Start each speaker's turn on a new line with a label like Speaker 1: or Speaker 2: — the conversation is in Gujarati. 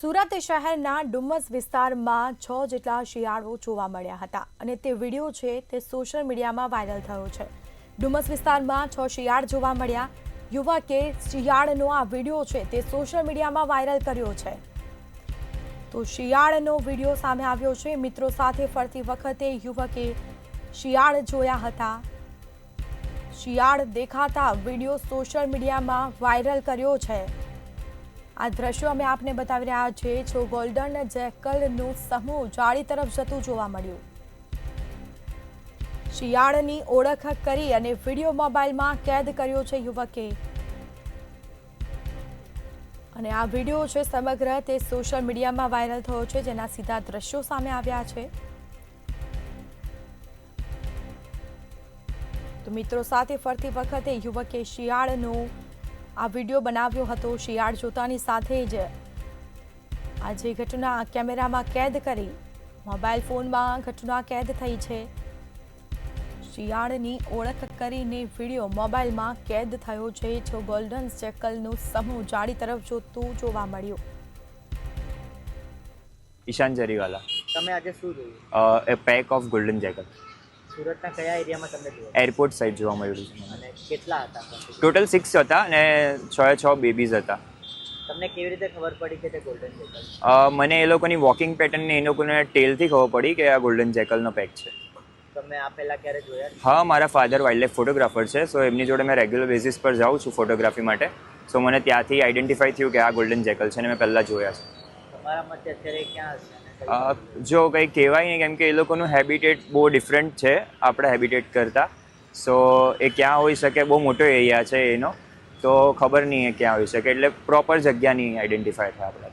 Speaker 1: સુરત શહેરના ડુમસ વિસ્તારમાં 6 જેટલા શિયાળો જોવા મળ્યા હતા અને તે વિડીયો છે તે સોશિયલ મીડિયામાં વાયરલ થયો છે। ડુમસ વિસ્તારમાં 6 શિયાળ જોવા મળ્યા। યુવકે શિયાળનો આ વિડીયો છે તે સોશિયલ મીડિયામાં વાયરલ કર્યો છે। તો શિયાળનો વિડીયો સામે આવ્યો છે। મિત્રો સાથે ફરતી વખતે યુવકે શિયાળ જોયા હતા। શિયાળ દેખાતા વિડીયો સોશિયલ મીડિયામાં વાયરલ કર્યો છે। આ દ્રશ્યો અમે આપને બતાવી રહ્યા છીએ। જો ગોલ્ડન જેકલનું સમૂહ જાળી તરફ જતું જોવા મળ્યું। શિયાળની ઓળખ કરી અને વિડીયો મોબાઈલમાં કેદ કર્યો છે યુવકે અને આ વિડીયો છે સમગ્ર તે સોશિયલ મીડિયામાં વાયરલ થયો છે, જેના સીધા દ્રશ્યો સામે આવ્યા છે। તો મિત્રો સાથે ફરતી વખતે યુવકે શિયાળનો આ વિડીયો બનાવ્યો હતો। શિયાળ જોતાની સાથે જ આ જે ઘટના કેમેરામાં કેદ કરી મોબાઈલ ફોનમાં ઘટના કેદ થઈ છે। શિયાળની ઓળખ કરીને વિડીયો મોબાઈલમાં કેદ થયો છે। જો ગોલ્ડન જેકલનું સમૂહ જાળી તરફ જોતું જોવા મળ્યું।
Speaker 2: ઈશાન જરીવાલા।
Speaker 3: તમે આજે શું જોયું?
Speaker 2: એ પેક ઓફ ગોલ્ડન જેકલ
Speaker 3: સુરતના કયા એરિયામાં તમને જોયું?
Speaker 2: એરપોર્ટ સાઈડ જોવા મળ્યું છે।
Speaker 3: અને કેટલા હતા?
Speaker 2: ટોટલ 6 હતા અને 6 બેબીઝ હતા।
Speaker 3: તમને કેવી રીતે ખબર પડી કે તે ગોલ્ડન જેકલ?
Speaker 2: મને એ લોકોની વોકિંગ પેટર્ન ને એ લોકોને ટેલથી ખબર પડી કે આ ગોલ્ડન જેકલનો પેક છે।
Speaker 3: તમે આ પહેલા ક્યારે જોયા?
Speaker 2: હા, મારા ફાધર વાઇલ્ડલાઇફ ફોટોગ્રાફર છે, સો એમની જોડે મેં રેગ્યુલર બેઝિસ પર જાઉં છું ફોટોગ્રાફી માટે। સો મને ત્યાંથી આઈડેન્ટિફાઈ થયું કે આ ગોલ્ડન જેકલ છે અને મેં પહેલાં જોયા છે।
Speaker 3: તમારા મતે અત્યારે ક્યાં હશે?
Speaker 2: જો કંઈ કહેવાય નહીં, કેમ કે એ લોકોનું હેબિટેટ બહુ ડિફરન્ટ છે આપણા હેબિટેટ કરતાં। સો એ ક્યાં હોઈ શકે, બહુ મોટો એરિયા છે એનો, તો ખબર નહીં એ ક્યાં હોઈ શકે, એટલે પ્રોપર જગ્યા નહીં આઈડેન્ટિફાય થાય આપણે।